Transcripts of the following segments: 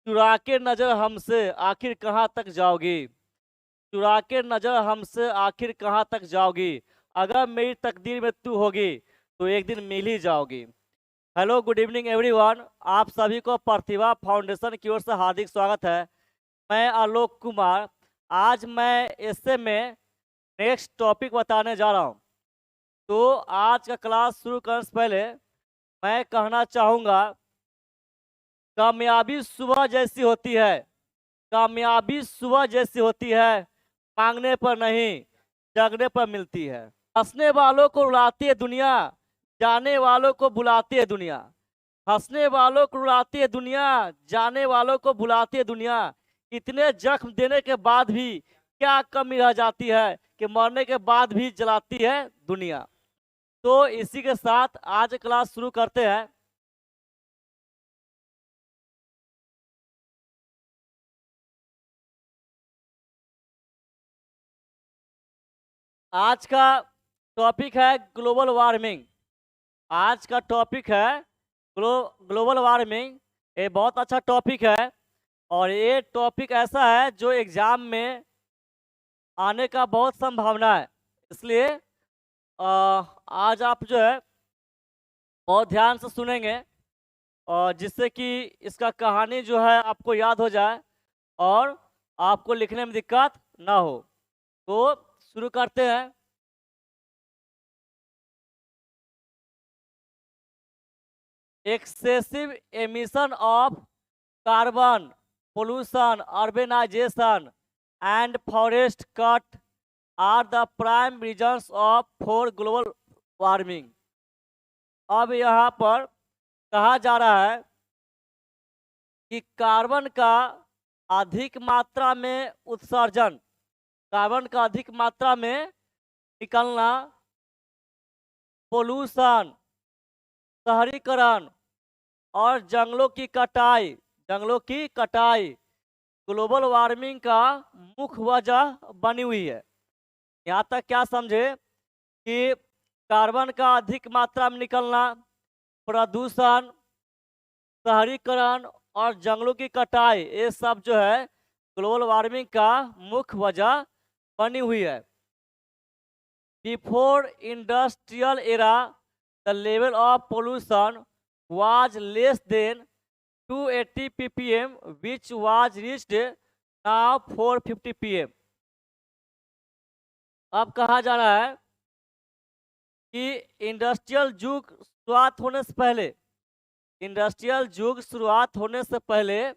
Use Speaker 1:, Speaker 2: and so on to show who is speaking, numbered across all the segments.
Speaker 1: चुरा के नजर हमसे आखिर कहाँ तक जाओगी, चुरा के नजर हमसे आखिर कहाँ तक जाओगी, अगर मेरी तकदीर में तू होगी तो एक दिन मिल ही जाओगी। Hello, good evening everyone. आप सभी को प्रतिभा फाउंडेशन की ओर से हार्दिक स्वागत है। मैं आलोक कुमार। आज मैं ऐसे में नेक्स्ट टॉपिक बताने जा रहा हूँ। तो आज का क्लास शुरू करने से पहले मैं कहना चाहूँगा, कामयाबी सुबह जैसी होती है, कामयाबी सुबह जैसी होती है, मांगने पर नहीं जगने पर मिलती है। हंसने वालों को रुलाती है दुनिया, जाने वालों को बुलाती है दुनिया। हंसने वालों को रुलाती है दुनिया, जाने वालों को बुलाती है दुनिया। इतने जख्म देने के बाद भी क्या कमी रह जाती है कि मरने के बाद भी जलाती है दुनिया। तो इसी के साथ आज क्लास शुरू करते हैं। आज का टॉपिक है ग्लोबल वार्मिंग। आज का टॉपिक है ग्लोबल वार्मिंग। ये बहुत अच्छा टॉपिक है और ये टॉपिक ऐसा है जो एग्जाम में आने का बहुत संभावना है। इसलिए आज आप जो है बहुत ध्यान से सुनेंगे और जिससे कि इसका कहानी जो है आपको याद हो जाए और आपको लिखने में दिक्कत ना हो। तो शुरू करते हैं। Excessive emission of carbon, pollution, urbanization and forest cut are the prime reasons of for global warming। अब यहाँ पर कहा जा रहा है कि कार्बन का अधिक मात्रा में उत्सर्जन, कार्बन का अधिक मात्रा में निकलना, पोल्यूशन, शहरीकरण और जंगलों की कटाई ग्लोबल वार्मिंग का मुख्य वजह बनी हुई है। यहाँ तक क्या समझे कि कार्बन का अधिक मात्रा में निकलना, प्रदूषण, शहरीकरण और जंगलों की कटाई, ये सब जो है ग्लोबल वार्मिंग का मुख्य वजह बनी हुई है। Before industrial era the level of pollution was less than 280 ppm which was reached now 450 pm। अब कहा जा रहा है कि इंडस्ट्रियल युग शुरुआत होने से पहले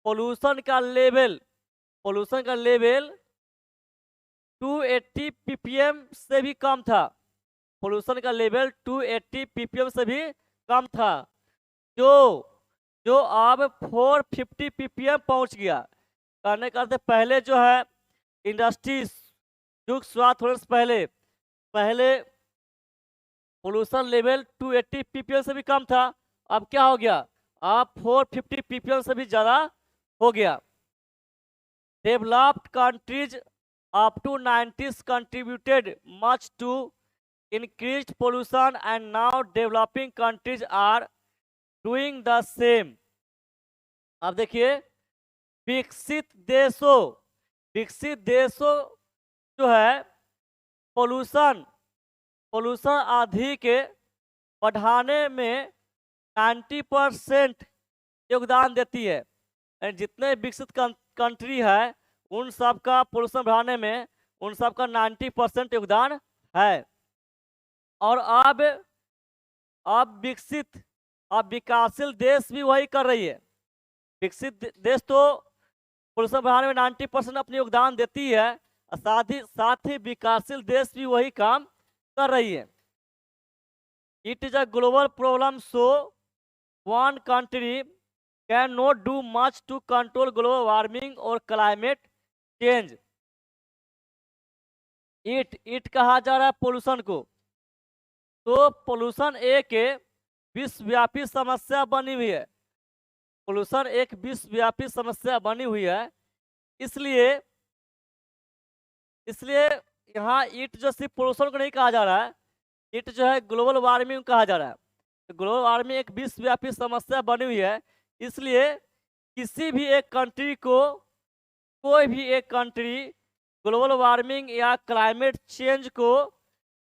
Speaker 1: पोल्यूशन का लेवल 280 ppm से भी कम था। पोल्यूशन का लेवल 280 ppm से भी कम था, जो अब 450 ppm पहुंच गया। कहने का अर्थ पहले जो है इंडस्ट्रीज युग शुरुआत होने से पहले पोल्यूशन लेवल 280 ppm से भी कम था। अब क्या हो गया, अब 450 ppm से भी ज़्यादा हो गया। Developed countries up to 90s contributed much to increased pollution and now developing countries are doing the same। अब देखिए, विकसित देशों जो है पोल्यूशन अधिक बढ़ाने में 90% योगदान देती है। जितने विकसित कंट्री है उन सब का पोल्यूशन बढ़ाने में उन सब का 90% योगदान है। और अब विकासशील देश भी वही कर रही है। विकसित देश तो पोल्यूशन बढ़ाने में 90% अपनी योगदान देती है, साथ ही विकासशील देश भी वही काम कर रही है। It is a global problem, so one country can not do much to control global warming और क्लाइमेट चेंज। इट कहा जा रहा है पोल्यूशन को। तो पोल्यूशन एक विश्वव्यापी समस्या बनी हुई है। पोल्यूशन एक विश्वव्यापी समस्या बनी हुई है। इसलिए यहाँ इट जो सिर्फ पोल्यूशन को नहीं कहा जा रहा है, इट जो है ग्लोबल वार्मिंग कहा जा रहा है। तो ग्लोबल वार्मिंग एक विश्वव्यापी समस्या बनी हुई है। इसलिए किसी भी एक कंट्री को, कोई भी एक कंट्री ग्लोबल वार्मिंग या क्लाइमेट चेंज को,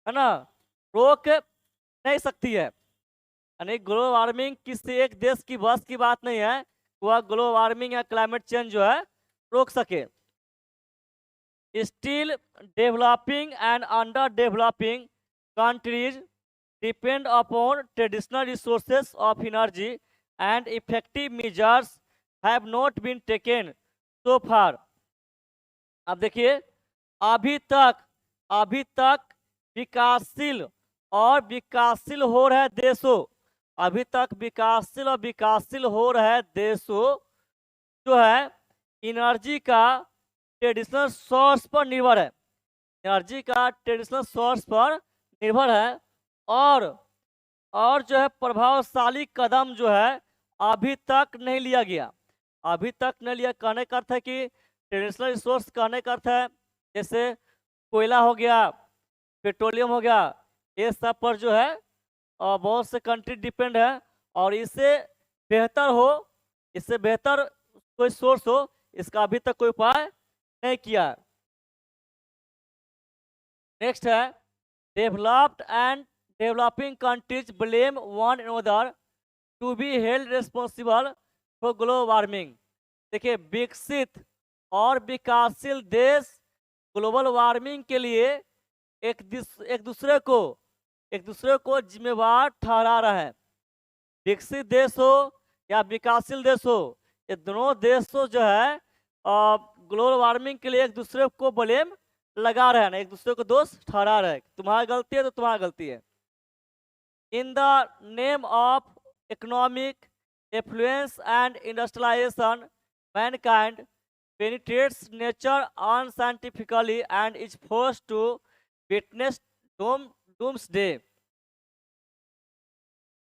Speaker 1: है ना, रोक नहीं सकती है। यानी ग्लोबल वार्मिंग किसी एक देश की बस की बात नहीं है, वह ग्लोबल वार्मिंग या क्लाइमेट चेंज जो है रोक सके। Still developing and under developing countries depend upon traditional resources of energy and effective measures have not been taken so far। अब देखिए, अभी तक विकासशील और विकासशील हो रहे देशों, अभी तक विकासशील और विकासशील हो रहे देशों जो है एनर्जी का ट्रेडिशनल सोर्स पर निर्भर है, एनर्जी का ट्रेडिशनल सोर्स पर निर्भर है। और जो है प्रभावशाली कदम जो है अभी तक नहीं लिया गया, अभी तक नहीं लिया। कहने का अर्थ है कि ट्रेडिशनल रिसोर्स कहने का अर्थ है जैसे कोयला हो गया, पेट्रोलियम हो गया, ये सब पर जो है बहुत से कंट्री डिपेंड है, और इससे बेहतर हो, इससे बेहतर कोई सोर्स हो, इसका अभी तक कोई उपाय नहीं किया। नेक्स्ट है developed and developing countries blame one another to be held responsible for global warming. देखिए, विकसित और विकासशील देश ग्लोबल वार्मिंग के लिए एक दूसरे को जिम्मेवार ठहरा रहा है। विकसित देश हो या विकासशील देश हो, ये दोनों देशों जो है ग्लोबल वार्मिंग के लिए एक दूसरे को ब्लेम लगा रहे हैं, एक दूसरे को दोष ठहरा रहे हैं। तुम्हारी गलती है तो तुम्हारी गलती है। In the name of economic affluence and industrialization, mankind penetrates nature unscientifically and is forced to witness doomsday।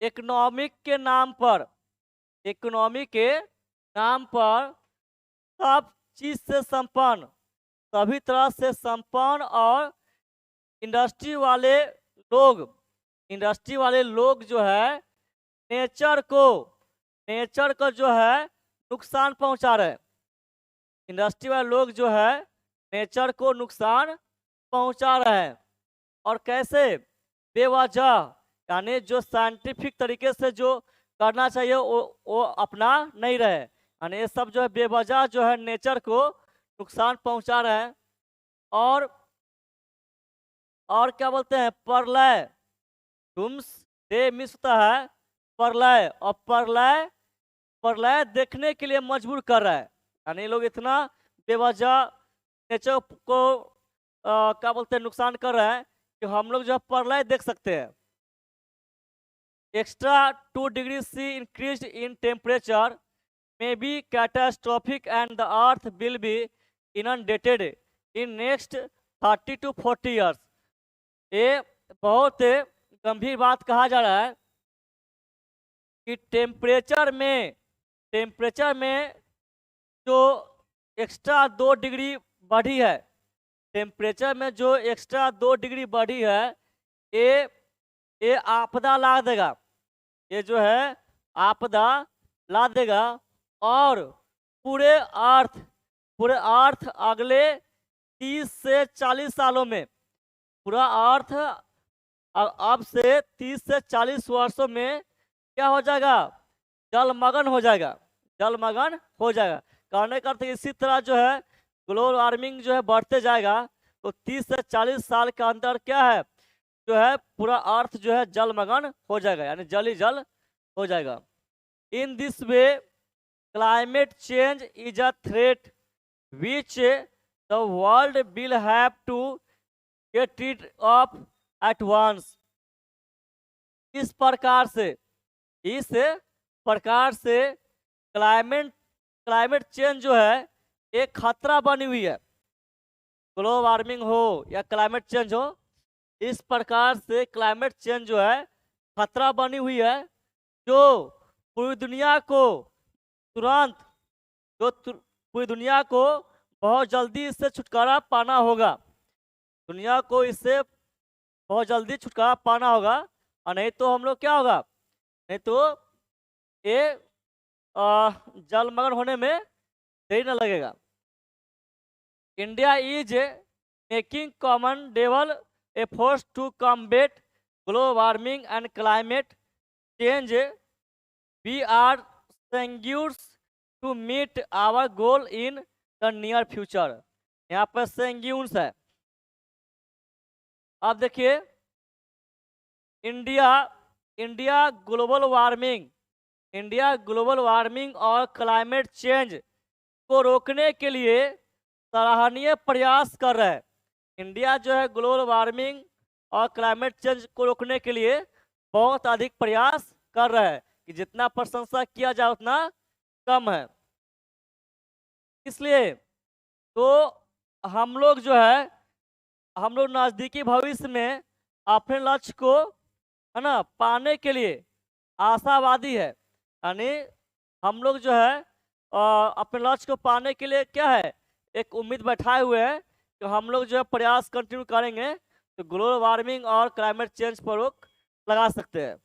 Speaker 1: Economic के नाम पर, इकोनॉमी के नाम पर सब चीज से संपन्न, सभी तरह से संपन्न और इंडस्ट्री वाले लोग जो है नेचर को जो है नुकसान पहुंचा रहे हैं। इंडस्ट्री वाले लोग जो है नेचर को नुकसान पहुंचा रहे हैं। और कैसे? बेवजह, यानी जो साइंटिफिक तरीके से जो करना चाहिए वो अपना नहीं रहे, यानी ये सब जो है बेवजह जो है नेचर को नुकसान पहुंचा रहे हैं। और क्या बोलते हैं, प्रलय, डूम्सडे मिस होता है प्रलय, और प्रलय देखने के लिए मजबूर कर रहा है। यानी लोग इतना बेवजह नेचर को क्या बोलते हैं नुकसान कर रहे हैं कि हम लोग जो है प्रलय देख सकते हैं। Extra 2 degree C increase in temperature may be catastrophic and the earth will be inundated in next 30 to 40 years। ये बहुत गंभीर बात कहा जा रहा है कि टेम्परेचर में जो एक्स्ट्रा 2 डिग्री बढ़ी है, टेम्परेचर में जो एक्स्ट्रा 2 डिग्री बढ़ी है, ये आपदा ला देगा, ये जो है आपदा ला देगा। और पूरे अर्थ अगले 30 से 40 सालों में, पूरा अर्थ अब से 30 से 40 वर्षों में क्या हो जाएगा, जलमग्न हो जाएगा। कहने का अर्थ इसी तरह जो है ग्लोबल वार्मिंग जो है बढ़ते जाएगा, तो 30 से 40 साल के अंदर क्या है, जो है पूरा अर्थ जो है जलमग्न हो जाएगा, यानी जल ही जल हो जाएगा। इन this way climate change is a threat which the world will have to get rid of at once। इस प्रकार से क्लाइमेट चेंज जो है एक खतरा बनी हुई है। ग्लोबल वार्मिंग हो या क्लाइमेट चेंज हो, इस प्रकार से क्लाइमेट चेंज जो है खतरा बनी हुई है, जो पूरी दुनिया को बहुत जल्दी इससे छुटकारा पाना होगा। दुनिया को इससे बहुत जल्दी छुटकारा पाना होगा, और नहीं तो हम लोग क्या होगा, नहीं तो ये जलमग्न होने में देरी न लगेगा। India is making commendable efforts to combat global warming and climate change. We are sanguine to meet our goal in the near future. यहाँ पर sanguine है। अब देखिए, इंडिया इंडिया ग्लोबल वार्मिंग और क्लाइमेट चेंज को रोकने के लिए सराहनीय प्रयास कर रहा है। इंडिया जो है ग्लोबल वार्मिंग और क्लाइमेट चेंज को रोकने के लिए बहुत अधिक प्रयास कर रहा है कि जितना प्रशंसा किया जाए उतना कम है। इसलिए तो हम लोग जो है नज़दीकी भविष्य में अपने लक्ष्य को है ना पाने के लिए आशावादी है। यानी हम लोग जो है अपने लक्ष्य को पाने के लिए क्या है, एक उम्मीद बैठाए हुए हैं कि हम लोग जो है प्रयास कंटिन्यू करेंगे तो ग्लोबल वार्मिंग और क्लाइमेट चेंज पर रोक लगा सकते हैं।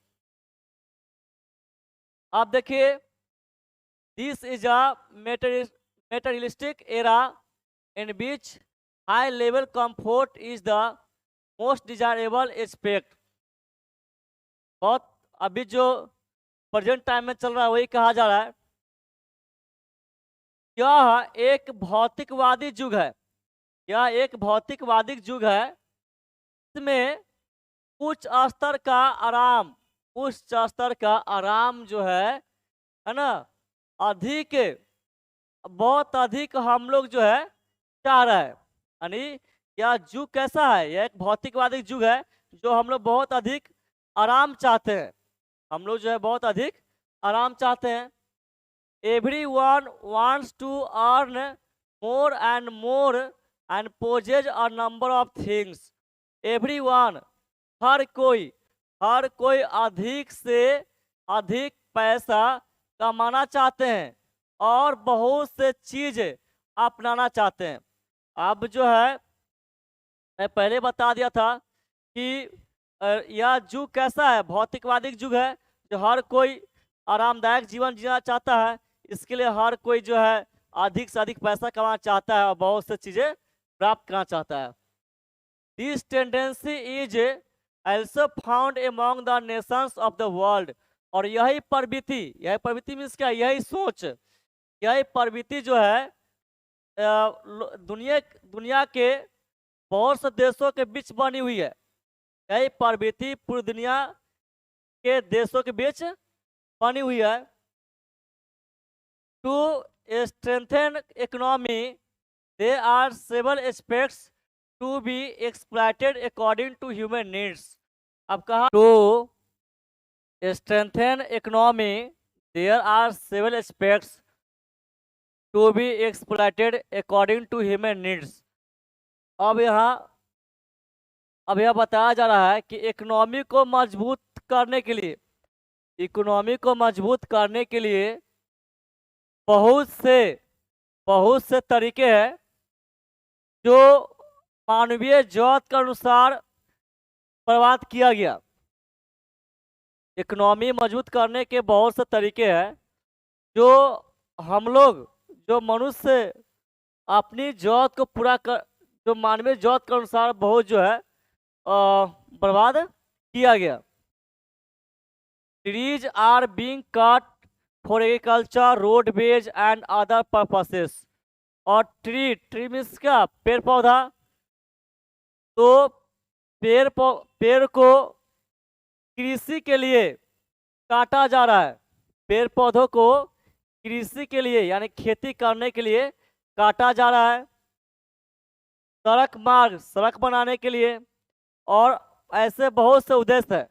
Speaker 1: आप देखिए, this is a materialistic era in which high level comfort is the most desirable aspect. बहुत अभी जो प्रेजेंट टाइम में चल रहा है वही कहा जा रहा है। यह एक भौतिकवादी युग है, यह एक भौतिकवादी युग है। इसमें उच्च स्तर का आराम जो है ना, बहुत अधिक हम लोग जो है चाह रहा है। यानी यह युग कैसा है, यह एक भौतिकवादी युग है जो हम लोग बहुत अधिक आराम चाहते हैं। हम लोग जो है बहुत अधिक आराम चाहते हैं। Everyone wants to earn more and possess a number of things. Everyone, हर कोई अधिक से अधिक पैसा कमाना चाहते हैं और बहुत से चीज़ अपनाना चाहते हैं। अब जो है मैं पहले बता दिया था कि यह युग कैसा है, भौतिकवादी युग है जो हर कोई आरामदायक जीवन जीना चाहता है। इसके लिए हर कोई जो है अधिक से अधिक पैसा कमाना चाहता है और बहुत से चीज़ें प्राप्त करना चाहता है। This tendency is also found among the nations of the world। और यही प्रवृत्ति मीन्स क्या, यही सोच, यही प्रवृत्ति जो है दुनिया के बहुत से देशों के बीच बनी हुई है। यही प्रवृत्ति पूरी दुनिया के देशों के बीच बनी हुई है। To strengthen economy there are several aspects to be exploited according to human needs। अब कहा to strengthen economy there are several aspects to be exploited according to human needs। अब यह बताया जा रहा है कि इकोनॉमी को मजबूत करने के लिए बहुत से तरीके हैं जो मानवीय जरूरत के अनुसार बर्बाद किया गया। इकोनॉमी मजबूत करने के बहुत से तरीके हैं जो हम लोग, जो मनुष्य अपनी जरूरत को पूरा कर, जो मानवीय जरूरत के अनुसार बहुत जो है बर्बाद किया गया। Trees are being cut for agriculture, roadways and other purposes. और ट्री मीन्स क्या, पेड़ पौधा। तो पेड़ को कृषि के लिए काटा जा रहा है, पेड़ पौधों को कृषि के लिए यानी खेती करने के लिए काटा जा रहा है। सड़क बनाने के लिए, और ऐसे बहुत से उद्देश्य है।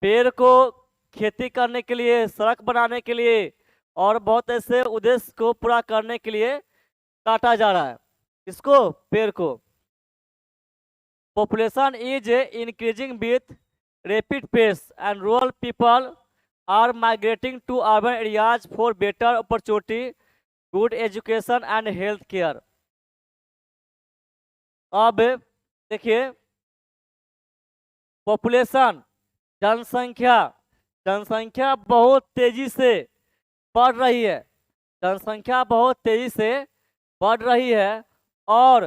Speaker 1: पेड़ को खेती करने के लिए, सड़क बनाने के लिए और बहुत ऐसे उद्देश्य को पूरा करने के लिए काटा जा रहा है। इसको, पेड़ को। Population is increasing with rapid pace and rural people are migrating to urban areas for better opportunity, good education and health care. अब देखिए, पॉपुलेशन, जनसंख्या बहुत तेजी से बढ़ रही है, जनसंख्या बहुत तेजी से बढ़ रही है और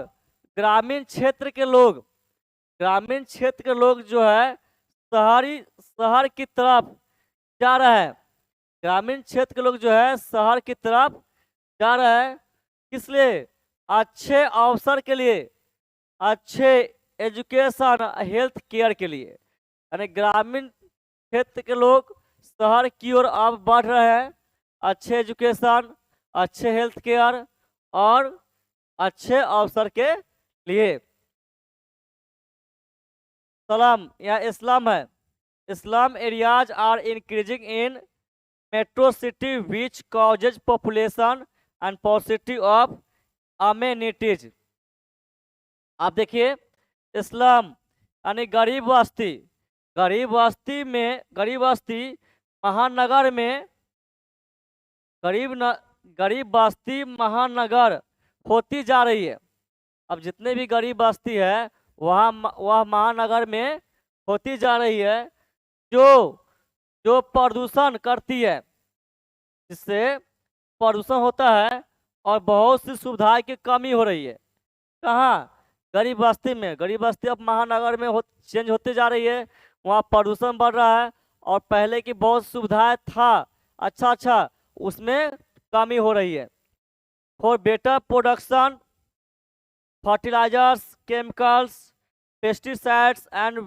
Speaker 1: ग्रामीण क्षेत्र के लोग जो है शहर की तरफ जा रहे हैं। ग्रामीण क्षेत्र के लोग जो है शहर की तरफ जा रहे हैं, किस लिए? अच्छे अवसर के लिए, अच्छे एजुकेशन, हेल्थ केयर के लिए। यानी ग्रामीण क्षेत्र के लोग शहर की ओर अब बढ़ रहे हैं, अच्छे एजुकेशन, अच्छे हेल्थ केयर और अच्छे अवसर के लिए। सलाम या इस्लाम है। Slum areas are increasing in metro city which causes population and paucity of amenities. आप देखिए, इस्लाम यानी गरीब बस्ती महानगर में गरीब बस्ती महानगर होती जा रही है। अब जितने भी गरीब बस्ती है वह महानगर में होती जा रही है, जो प्रदूषण करती है, जिससे प्रदूषण होता है और बहुत सी सुविधाएं की कमी हो रही है। कहाँ? गरीब बस्ती में। गरीब बस्ती अब महानगर में चेंज होती जा रही है, वहाँ प्रदूषण बढ़ रहा है और पहले की बहुत सुविधाएं था अच्छा उसमें कमी हो रही है। For better production fertilisers, chemicals, pesticides and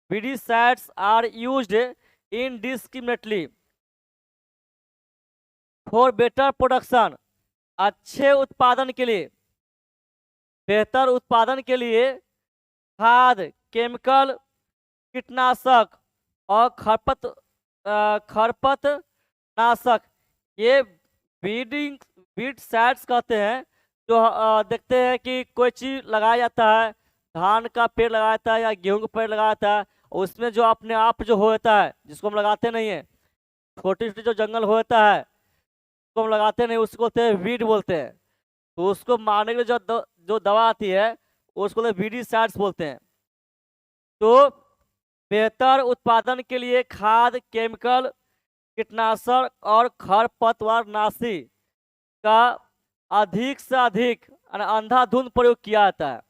Speaker 1: weedicides are used indiscriminately for better production. अच्छे उत्पादन के लिए, बेहतर उत्पादन के लिए खाद, केमिकल, कीटनाशक और खरपतनाशक, ये वीडसाइड्स कहते हैं। जो देखते हैं कि कोई चीज लगाया जाता है, धान का पेड़ लगाया जाता है या गेहूं का पेड़ लगाया जाता है, उसमें जो अपने आप जो होता है, जिसको हम लगाते नहीं है, छोटी छोटी जो जंगल होता है उसको हम लगाते नहीं, उसको बोलते हैं वीड बोलते हैं। तो उसको मारने के लिए जो दवा आती है उसको वीडीसाइड्स बोलते हैं। तो बेहतर उत्पादन के लिए खाद, केमिकल, कीटनाशक और खरपतवारनाशी का अधिक से अधिक अंधाधुंध प्रयोग किया जाता है।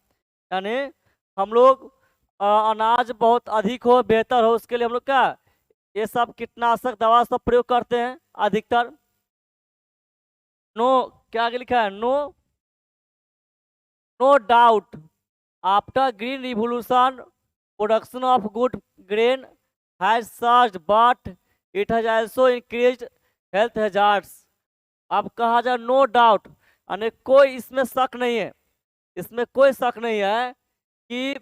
Speaker 1: यानी हम लोग अनाज बहुत अधिक हो, बेहतर हो, उसके लिए हम लोग क्या ये सब कीटनाशक दवा सब प्रयोग करते हैं अधिकतर। नो, क्या आगे लिखा है? No doubt after green revolution production of good grain has surged but it has also increased health hazards. अब कहा जाए नो डाउट, यानी कोई इसमें शक नहीं है, इसमें कोई शक नहीं है कि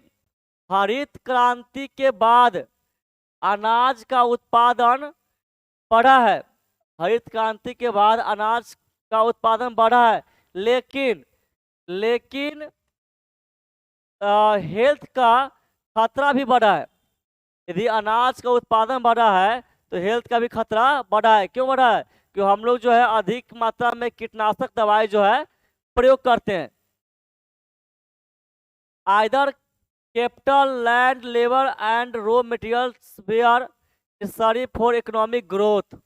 Speaker 1: हरित क्रांति के बाद अनाज का उत्पादन बढ़ा है। हरित क्रांति के बाद अनाज का उत्पादन बढ़ा है, लेकिन हेल्थ का खतरा भी बढ़ा है। यदि अनाज का उत्पादन बढ़ा है तो हेल्थ का भी खतरा बढ़ा है। क्यों बढ़ा है? क्योंकि हम लोग जो है अधिक मात्रा में कीटनाशक दवाई जो है प्रयोग करते हैं। Either capital, land, labour and raw materials were necessary for economic growth.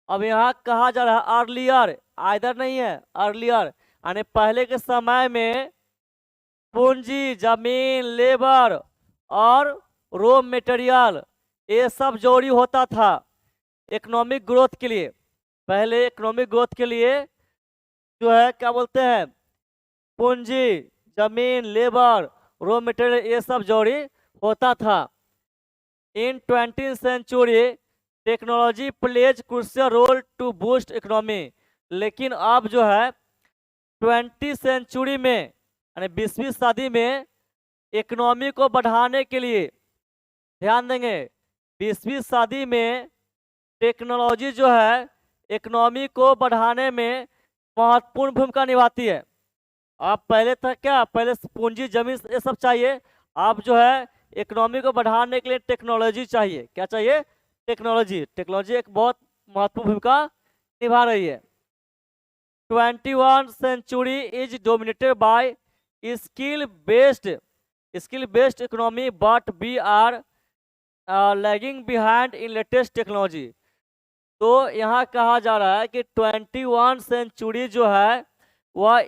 Speaker 1: अब यहाँ कहा जा रहा है अर्लियर, आइदर नहीं है, अर्लियर, यानी पहले के समय में पूंजी, जमीन, लेबर और रॉ मटेरियल ये सब जरूरी होता था इकोनॉमिक ग्रोथ के लिए। पहले इकोनॉमिक ग्रोथ के लिए जो है क्या बोलते हैं, पूंजी, जमीन, लेबर, रॉ मटेरियल ये सब जरूरी होता था। In 20th century technology plays crucial role to boost economy. लेकिन अब जो है 20th सेंचुरी में यानी 20वीं सदी में इकोनॉमी को बढ़ाने के लिए, ध्यान देंगे, 20वीं सदी में टेक्नोलॉजी जो है इकोनॉमी को बढ़ाने में महत्वपूर्ण भूमिका निभाती है। आप पहले था क्या, पहले पूंजी, जमीन ये सब चाहिए, आप जो है इकोनॉमी को बढ़ाने के लिए टेक्नोलॉजी चाहिए। क्या चाहिए? टेक्नोलॉजी। टेक्नोलॉजी एक बहुत महत्वपूर्ण भूमिका निभा रही है। 21st century is dominated by skill based economy but we are lagging behind in latest technology. तो यहाँ कहा जा रहा है कि 21 सेंचुरी जो है वह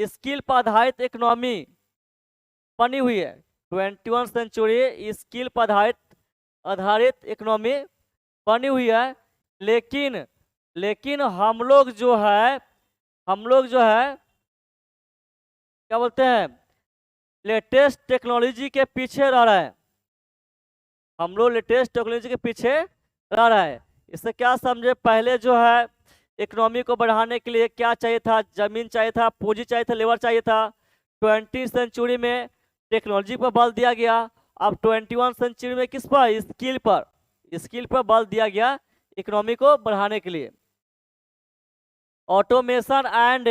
Speaker 1: स्किल पर आधारित इकोनॉमी बनी हुई है। 21 सेंचुरी स्किल पर आधारित इकोनॉमी बनी हुई है। लेकिन हम लोग जो है क्या बोलते हैं, लेटेस्ट टेक्नोलॉजी के पीछे रह रहे हैं। हम लोग लेटेस्ट टेक्नोलॉजी के पीछे रह रहे हैं। इससे क्या समझे, पहले जो है इकोनॉमी को बढ़ाने के लिए क्या चाहिए था, जमीन चाहिए था, पूंजी चाहिए था, लेबर चाहिए था। 20 सेंचुरी में टेक्नोलॉजी पर बल दिया गया। अब 21 सेंचुरी में किस पर, स्किल पर बल दिया गया इकोनॉमी को बढ़ाने के लिए। Automation and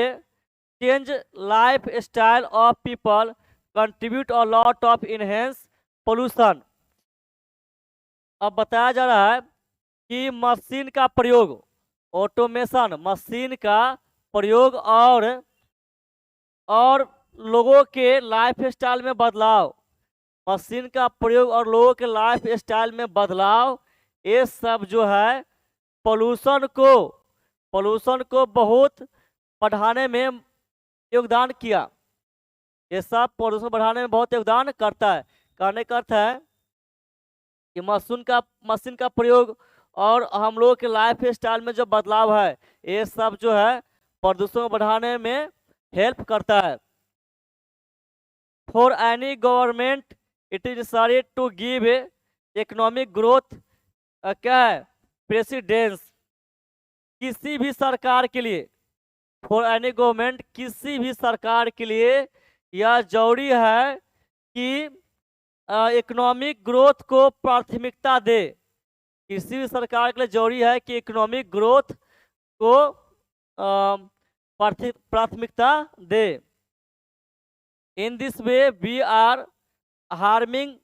Speaker 1: change life style of people contribute a lot of enhance pollution. अब बताया जा रहा है कि मशीन का प्रयोग, ऑटोमेशन, मशीन का प्रयोग और लोगों के लाइफ स्टाइल में बदलाव, मशीन का प्रयोग और लोगों के लाइफ स्टाइल में बदलाव, ये सब जो है पोल्यूशन को बहुत बढ़ाने में योगदान किया। ये सब पोल्यूशन बढ़ाने में बहुत योगदान करता है। कहने का अर्थ है कि मशीन का प्रयोग और हम लोगों के लाइफ स्टाइल में जो बदलाव है, ये सब जो है प्रदूषण को बढ़ाने में हेल्प करता है। For any government it is necessary to give economic growth क्या है, प्रेसिडेंस। किसी भी सरकार के लिए, फॉर एनी गवर्नमेंट, किसी भी सरकार के लिए यह जरूरी है कि इकोनॉमिक ग्रोथ को प्राथमिकता दे। किसी भी सरकार के लिए जरूरी है कि इकोनॉमिक ग्रोथ को प्राथमिकता दे। In this way we are harming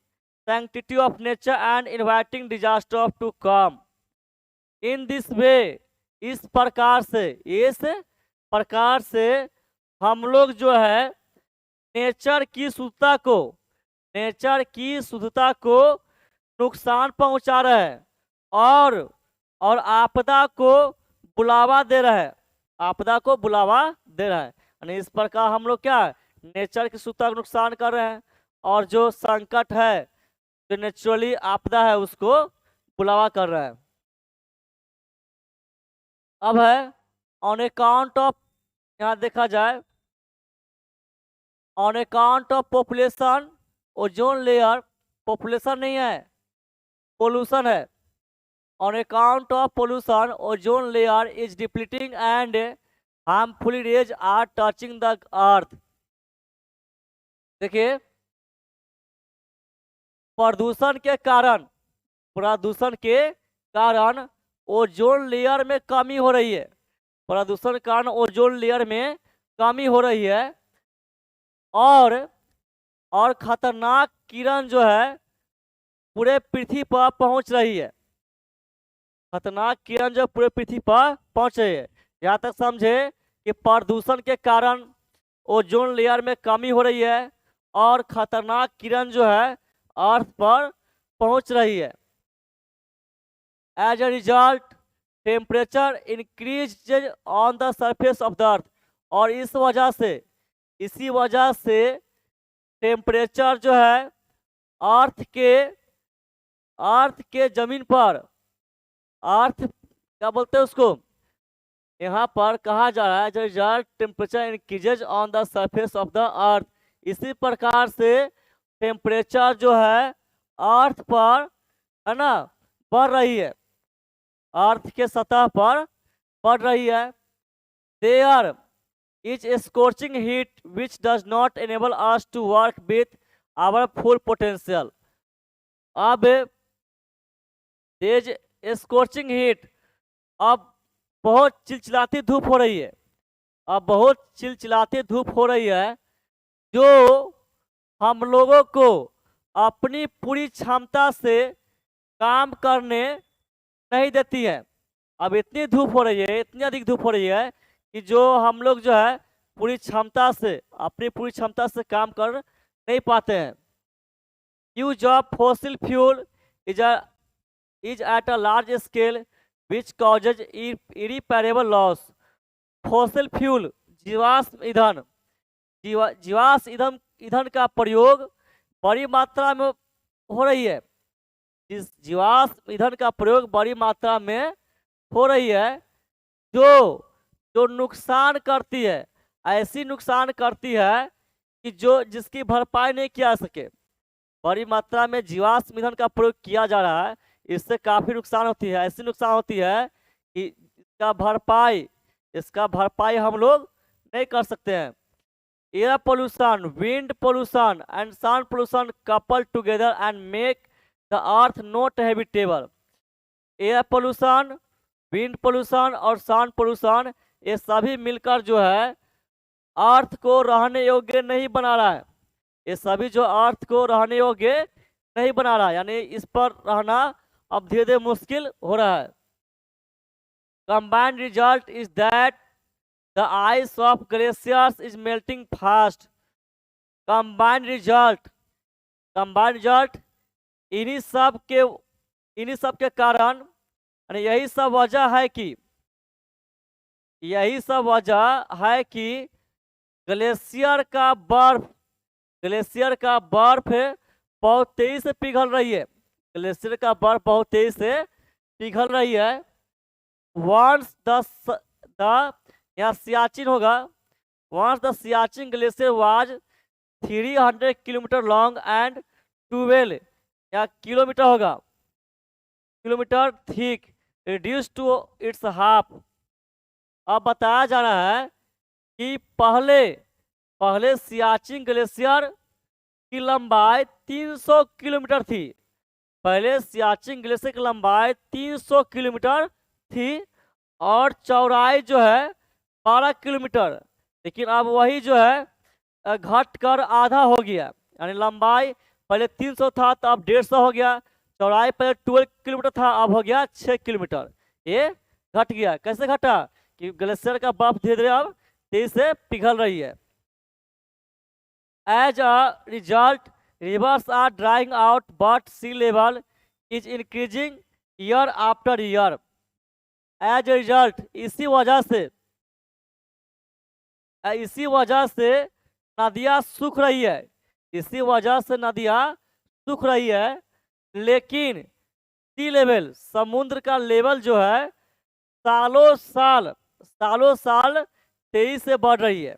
Speaker 1: sanctity of nature and inviting disaster of to come. In this way, इस प्रकार से हम लोग जो है नेचर की शुद्धता को नुकसान पहुंचा रहे हैं और आपदा को बुलावा दे रहा है, यानी इस प्रकार हम लोग क्या नेचर की शुद्धता को नुकसान कर रहे हैं और जो संकट है, जो नेचुरली आपदा है, उसको बुलावा कर रहा है। अब है ऑन अकाउंट ऑफ, यहाँ देखा जाए on account of population, ozone layer population नहीं है, पोल्यूशन है। On account of pollution ozone layer is depleting and harmful rays are touching the earth. देखिए, प्रदूषण के कारण ओजोन लेयर में कमी हो रही है। प्रदूषण के कारण ओजोन लेयर में कमी हो रही है और खतरनाक किरण जो है पूरे पृथ्वी पर पहुंच रही है। खतरनाक किरण जो पूरे पृथ्वी पर पहुंच रही है। यहाँ तक समझे कि प्रदूषण के कारण ओजोन लेयर में कमी हो रही है और खतरनाक किरण जो है अर्थ पर पहुंच रही है। As a result temperature increase on the surface of the earth, और इसी वजह से टेम्परेचर जो है अर्थ के जमीन पर, अर्थ क्या बोलते हैं उसको, यहाँ पर कहा जा रहा है जो result temperature increases on the surface of the अर्थ। इसी प्रकार से टेम्परेचर जो है अर्थ पर, है ना, बढ़ रही है, अर्थ के सतह पर बढ़ रही है। There is scorching heat which does not enable us to work with our full potential. अब तेज स्corching heat, अब बहुत चिलचिलाती धूप हो रही है, जो हम लोगों को अपनी पूरी क्षमता से काम करने नहीं देती है। अब इतनी धूप हो रही है, इतनी अधिक धूप हो रही है कि जो हम लोग जो है अपनी पूरी क्षमता से काम कर नहीं पाते हैं। Use of fossil fuel is at a large scale which causes irreparable loss. Fossil fuel जीवाश्म ईंधन जीवाश्म ईंधन का प्रयोग बड़ी मात्रा में हो रही है। जिस जीवाश्म ईंधन का प्रयोग बड़ी मात्रा में हो रही है जो जो नुकसान करती है, ऐसी नुकसान करती है कि जिसकी भरपाई नहीं किया जा सके। बड़ी मात्रा में जीवाश्म ईंधन का प्रयोग किया जा रहा है, इससे काफ़ी नुकसान होती है। ऐसी नुकसान होती है कि इसका भरपाई हम लोग नहीं कर सकते हैं। Air pollution, wind pollution and sound pollution couple together and make the earth not habitable. Air pollution, wind pollution और साउंड पोल्यूशन ये सभी मिलकर जो है अर्थ को रहने योग्य नहीं बना रहा है। ये सभी जो अर्थ को रहने योग्य नहीं बना रहा है, यानी इस पर रहना अब धीरे धीरे मुश्किल हो रहा है। Combined result is that the ice of glaciers is melting fast. Combined result इन्हीं सब के कारण, यही सब वजह है कि ग्लेशियर का बर्फ बहुत तेजी से पिघल रही है। ग्लेशियर का बर्फ बहुत तेजी से पिघल रही है। Once यहाँ सियाचिन होगा। Once the Siachen glacier was 300 kilometre long and 12 या किलोमीटर होगा, kilometre thick, reduce to its half. अब बताया जा रहा है कि पहले सियाचिन ग्लेशियर की लंबाई 300 किलोमीटर थी। पहले सियाचिन ग्लेशियर की लंबाई 300 किलोमीटर थी और चौड़ाई जो है 12 किलोमीटर, लेकिन अब वही जो है घट कर आधा हो गया। यानी लंबाई पहले 300 था तो अब 150 हो गया। चौड़ाई पहले 12 किलोमीटर था, अब हो गया 6 किलोमीटर। ये घट गया। कैसे घटा? कि ग्लेशियर का बर्फ धीरे धीरे अब तेजी से पिघल रही है। As a result rivers are drying out but sea level is increasing year after year. As a result इसी वजह से नदियाँ सूख रही है। लेकिन सी लेवल, समुद्र का लेवल जो है सालों साल तेजी से बढ़ रही है।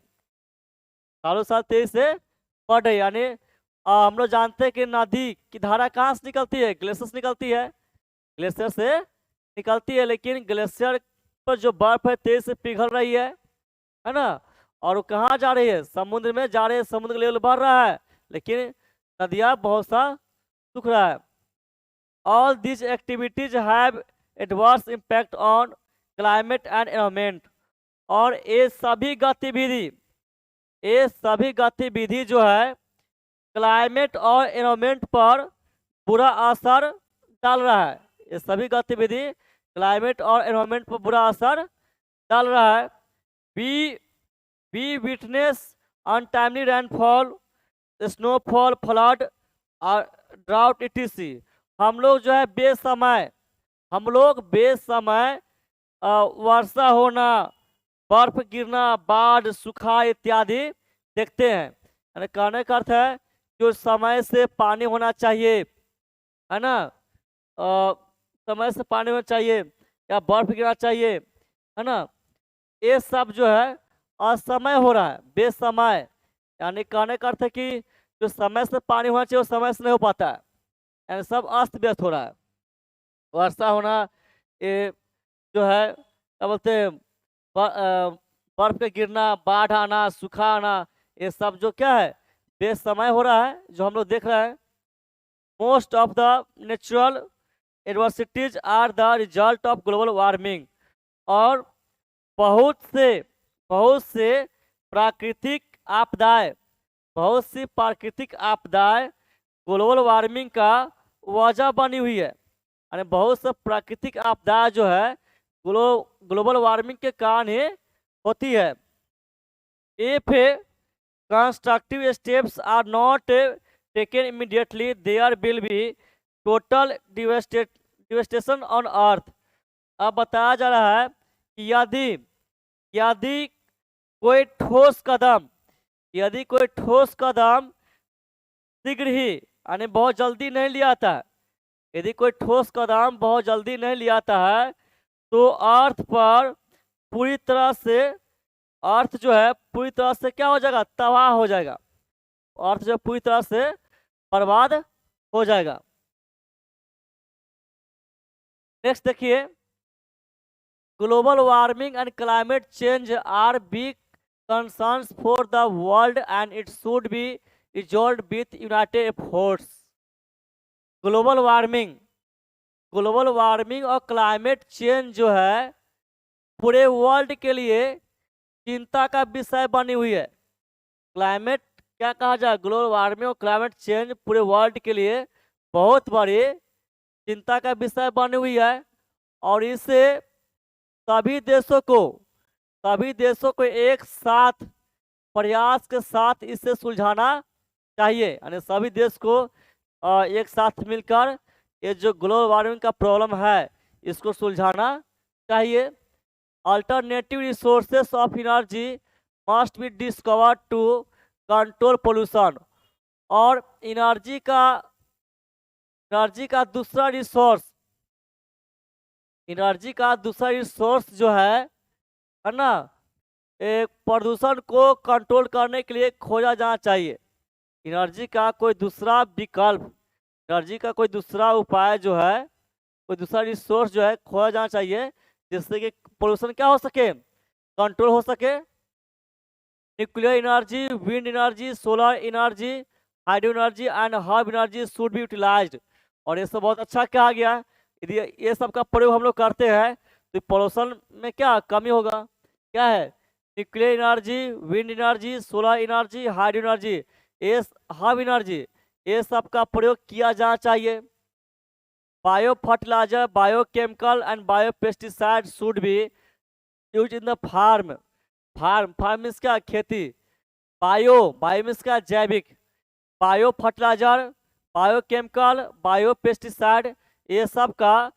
Speaker 1: यानी हम लोग जानते हैं कि नदी की धारा कहाँ से निकलती है? ग्लेशियर से निकलती है। ग्लेशियर से निकलती है, लेकिन ग्लेशियर पर जो बर्फ है तेज से पिघल रही है ना, और वो कहाँ जा रही है? समुद्र में जा रही है। समुद्र का लेवल बढ़ रहा है, लेकिन नदियाँ बहुत सा सूख रहा है। All this activities have adverse impact on climate and environment. और ये सभी गतिविधि जो है क्लाइमेट और एनवायरनमेंट पर बुरा असर डाल रहा है। ये सभी गतिविधि क्लाइमेट और एनवायरनमेंट पर बुरा असर डाल रहा है। We witness untimely rainfall, snowfall, flood और ड्राउट इटीसी। हम लोग जो है बेसमय वर्षा होना, बर्फ गिरना, बाढ़, सूखा इत्यादि देखते हैं। यानी कहने का अर्थ है जो समय से पानी होना चाहिए, है ना, समय से पानी होना चाहिए या बर्फ गिरना चाहिए, है ना, ये सब जो है असमय हो रहा है, बेसमय। यानी कहने का अर्थ है कि जो समय से पानी होना चाहिए वो समय से नहीं हो पाता है। यानी सब अस्त व्यस्त हो रहा है। वर्षा होना, ये जो है क्या बोलते हैं, बर्फ के गिरना, बाढ़ आना, सूखा आना, ये सब जो क्या है बेसमय हो रहा है, जो हम लोग देख रहे हैं। Most of the natural adversities are the result of global warming. और बहुत सी प्राकृतिक आपदाएं ग्लोबल वार्मिंग का वजह बनी हुई है। यानी बहुत से प्राकृतिक आपदाएं जो है ग्लोबल वार्मिंग के कारण ही होती है। If constructive steps are not taken immediately there will be total deforestation on earth. अब बताया जा रहा है कि यदि कोई ठोस कदम शीघ्र ही यानी बहुत जल्दी नहीं लिया जाता है, यदि कोई ठोस कदम बहुत जल्दी नहीं लिया जाता है तो अर्थ जो है पूरी तरह से क्या हो जाएगा, तबाह हो जाएगा। अर्थ जो पूरी तरह से बर्बाद हो जाएगा। नेक्स्ट देखिए, global warming and climate change are big concerns for the world and it should be resolved with united efforts। Global warming और क्लाइमेट चेंज जो है पूरे वर्ल्ड के लिए चिंता का विषय बनी हुई है। क्लाइमेट क्या कहा जाए, ग्लोबल वार्मिंग और क्लाइमेट चेंज पूरे वर्ल्ड के लिए बहुत बड़ी चिंता का विषय बनी हुई है और इससे सभी देशों को एक साथ प्रयास के साथ इसे सुलझाना चाहिए। यानी सभी देश को एक साथ मिलकर ये जो ग्लोबल वार्मिंग का प्रॉब्लम है इसको सुलझाना चाहिए। Alternative resources of energy must be discovered to control pollution. और एनर्जी का दूसरा रिसोर्स जो है ना, प्रदूषण को कंट्रोल करने के लिए खोजा जाना चाहिए। एनर्जी का कोई दूसरा उपाय जो है, कोई दूसरा रिसोर्स जो है खोजा जाना चाहिए जिससे कि पोल्यूशन क्या हो सके, कंट्रोल हो सके। Nuclear energy, wind energy, solar energy, hydro energy and herb energy should be utilised. और ये सब बहुत अच्छा कहा गया। यदि ये सब का प्रयोग हम लोग करते हैं तो पोल्यूशन में क्या कमी होगा। क्या है, nuclear energy, wind energy, solar energy, hydro energy, herb energy, ये सब का प्रयोग किया जाना चाहिए। Bio fertiliser, biochemical and bio pesticide should be use in the farm means क्या, खेती। बायो मीन्स क्या, जैविक। Bio fertiliser, biochemical, bio pesticide, ये सब का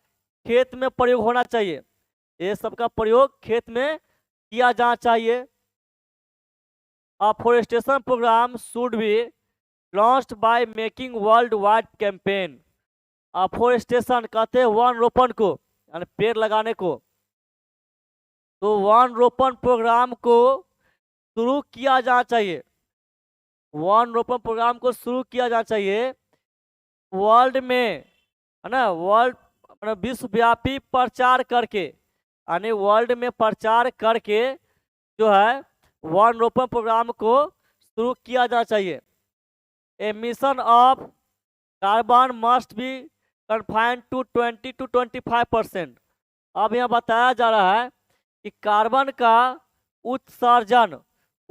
Speaker 1: खेत में प्रयोग होना चाहिए। ये सब का प्रयोग खेत में किया जाना चाहिए। Afforestation programme should be launched by making world wide campaign. Afforestation कहते हैं वन रोपण को, यानी पेड़ लगाने को। तो वन रोपण प्रोग्राम को शुरू किया जाना चाहिए। वर्ल्ड में, है ना, विश्वव्यापी प्रचार करके, यानी वर्ल्ड में प्रचार करके जो है वन रोपण प्रोग्राम को शुरू किया जाना चाहिए। Emission of carbon must be confined to 20 to 25%। अब यहाँ बताया जा रहा है कि कार्बन का उत्सर्जन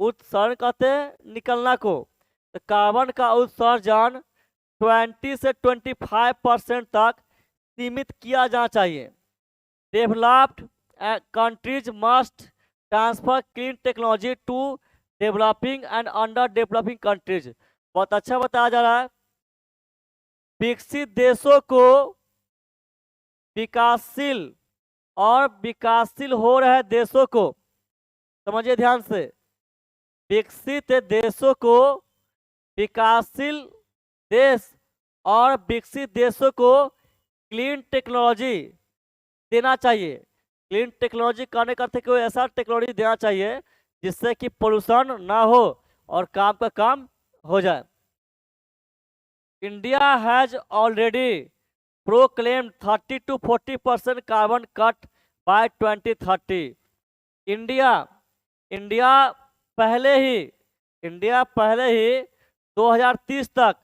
Speaker 1: कहते हैं निकलना को, तो कार्बन का उत्सर्जन 20 से 25% तक सीमित किया जाना चाहिए। Developed countries must transfer clean technology to developing and under developing countries. बहुत अच्छा बताया जा रहा है। विकसित देशों को विकासशील हो रहे देशों को, समझिए ध्यान से, विकसित देशों को, विकासशील देश और विकसित देशों को क्लीन टेक्नोलॉजी देना चाहिए। क्लीन टेक्नोलॉजी करने का अर्थ कोई ऐसा टेक्नोलॉजी देना चाहिए जिससे कि पोल्यूशन ना हो और काम का काम हो जाए। India has already proclaimed 30 to 40% carbon cut by 2030। India पहले ही 2030 तक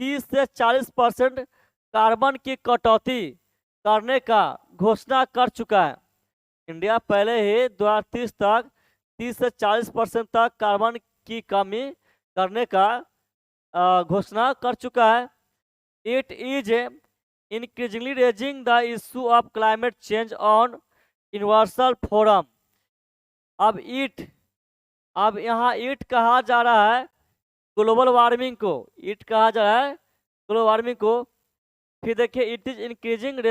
Speaker 1: 30 से 40% कार्बन की कटौती करने का घोषणा कर चुका है। इंडिया पहले ही 2030 तक 30 से 40% तक कार्बन की कमी करने का घोषणा कर चुका है। It is increasingly raising the issue of climate change on universal forum. अब यहाँ ईट कहा जा रहा है ग्लोबल वार्मिंग को, ग्लोबल वार्मिंग को। फिर देखिए it is increasingly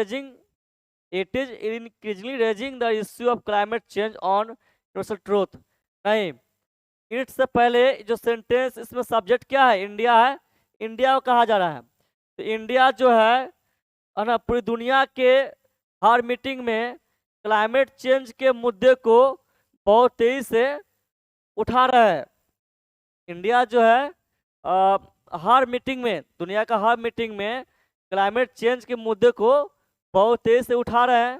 Speaker 1: raising the issue of climate change on universal truth. नहीं, इट से पहले जो सेंटेंस इसमें सब्जेक्ट क्या है, इंडिया है, इंडिया को कहा जा रहा है। तो इंडिया जो है ना पूरी दुनिया के हर मीटिंग में क्लाइमेट चेंज के मुद्दे को बहुत तेजी से उठा रहा है। इंडिया जो है हर मीटिंग में, दुनिया का हर मीटिंग में क्लाइमेट चेंज के मुद्दे को बहुत तेजी से उठा रहे हैं।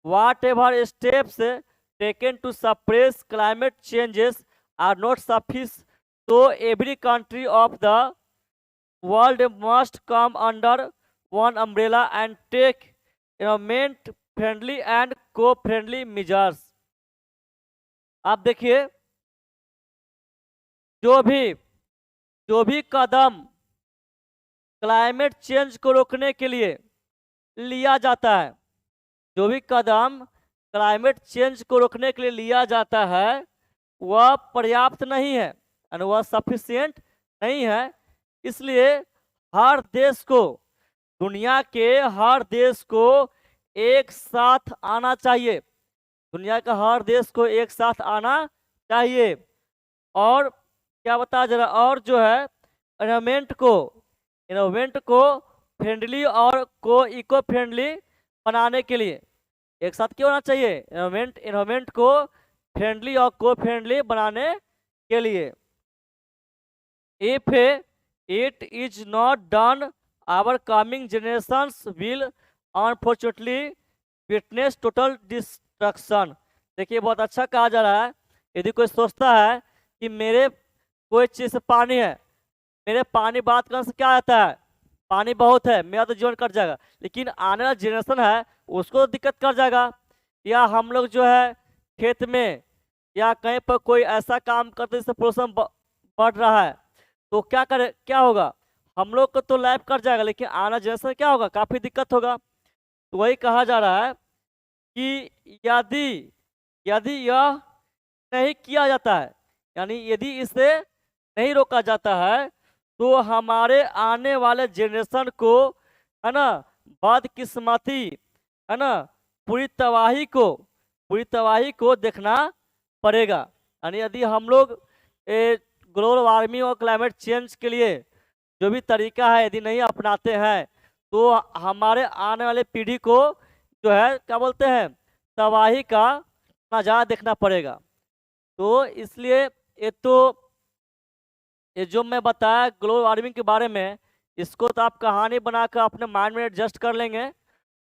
Speaker 1: Whatever steps taken to suppress climate changes are not sufficient, so every country of the world must come under one umbrella and take environment friendly and co-friendly measures। आप देखिए जो भी कदम क्लाइमेट चेंज को रोकने के लिए लिया जाता है, जो भी कदम क्लाइमेट चेंज को रोकने के लिए लिया जाता है वह पर्याप्त नहीं है और वह सफिशिएंट नहीं है। इसलिए हर देश को, दुनिया के हर देश को एक साथ आना चाहिए, दुनिया का हर देश को एक साथ आना चाहिए। और क्या बताया जा रहा, और जो है एनवायरमेंट को फ्रेंडली और इको फ्रेंडली बनाने के लिए एक साथ क्यों होना चाहिए, एनवायरमेंट को फ्रेंडली और को फ्रेंडली बनाने के लिए। If it is not done our coming generations will unfortunately witness total destruction. देखिए बहुत अच्छा कहा जा रहा है। यदि कोई सोचता है कि मेरे कोई चीज़ से पानी है, मेरे पानी बात करने से क्या आता है, पानी बहुत है, मेरा तो जीवन कट जाएगा, लेकिन आने वाला जनरेशन है उसको दिक्कत कर जाएगा। या हम लोग जो है खेत में या कहीं पर कोई ऐसा काम करते जिससे पोल्यूशन बढ़ रहा है तो क्या होगा, हम लोग को तो लाइफ कट जाएगा, लेकिन आना जनरेशन क्या होगा, काफ़ी दिक्कत होगा। तो वही कहा जा रहा है कि यदि यह नहीं किया जाता है, यानी यदि इसे नहीं रोका जाता है तो हमारे आने वाले जनरेशन को, है ना, बदकिस्मती, है ना, पूरी तबाही को देखना पड़ेगा। यानी यदि हम लोग ग्लोबल वार्मिंग और क्लाइमेट चेंज के लिए जो भी तरीका है यदि नहीं अपनाते हैं तो हमारे आने वाले पीढ़ी को जो है क्या बोलते हैं, तबाही का नज़ारा देखना पड़ेगा। तो इसलिए ये जो मैं बताया ग्लोबल वार्मिंग के बारे में, इसको तो आप कहानी बनाकर अपने माइंड में एडजस्ट कर लेंगे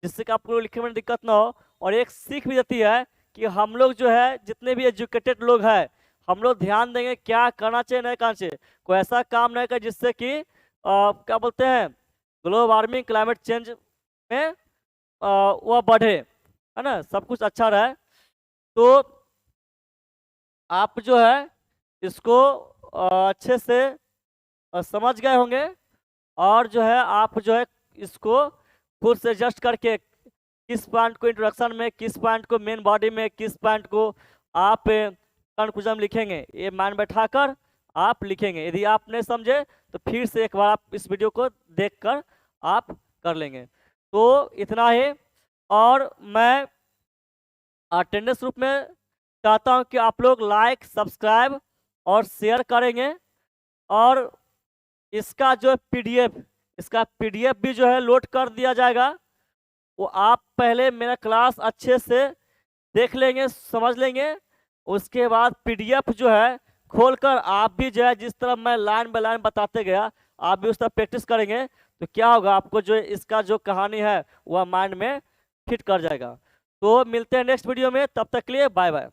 Speaker 1: जिससे कि आपको लिखने में दिक्कत ना हो। और एक सीख भी देती है कि हम लोग जो है जितने भी एजुकेटेड लोग हैं हम लोग ध्यान देंगे क्या करना चाहिए नहीं करना चाहिए, कोई ऐसा काम नहीं करे जिससे कि क्या बोलते हैं ग्लोबल वार्मिंग क्लाइमेट चेंज में वह बढ़े, है ना, सब कुछ अच्छा रहे। तो आप जो है इसको अच्छे से समझ गए होंगे और जो है आप जो है इसको खुद से एडजस्ट करके किस पॉइंट को इंट्रोडक्शन में, किस पॉइंट को मेन बॉडी में, किस पॉइंट को आप कंक्लूजन लिखेंगे, ये माइंड बैठाकर आप लिखेंगे। यदि आप नहीं समझे तो फिर से एक बार आप इस वीडियो को देखकर आप कर लेंगे। तो इतना ही, और मैं अटेंडेंस रूप में चाहता हूं कि आप लोग लाइक, सब्सक्राइब और शेयर करेंगे। और इसका जो पीडीएफ भी जो है लोड कर दिया जाएगा, वो आप पहले मेरा क्लास अच्छे से देख लेंगे, समझ लेंगे, उसके बाद पीडीएफ जो है खोलकर आप भी जो है जिस तरह मैं लाइन बाय लाइन बताते गया आप भी उस तरह प्रैक्टिस करेंगे तो क्या होगा, आपको जो इसका जो कहानी है वह माइंड में फिट कर जाएगा। तो मिलते हैं नेक्स्ट वीडियो में, तब तक के लिए बाय बाय।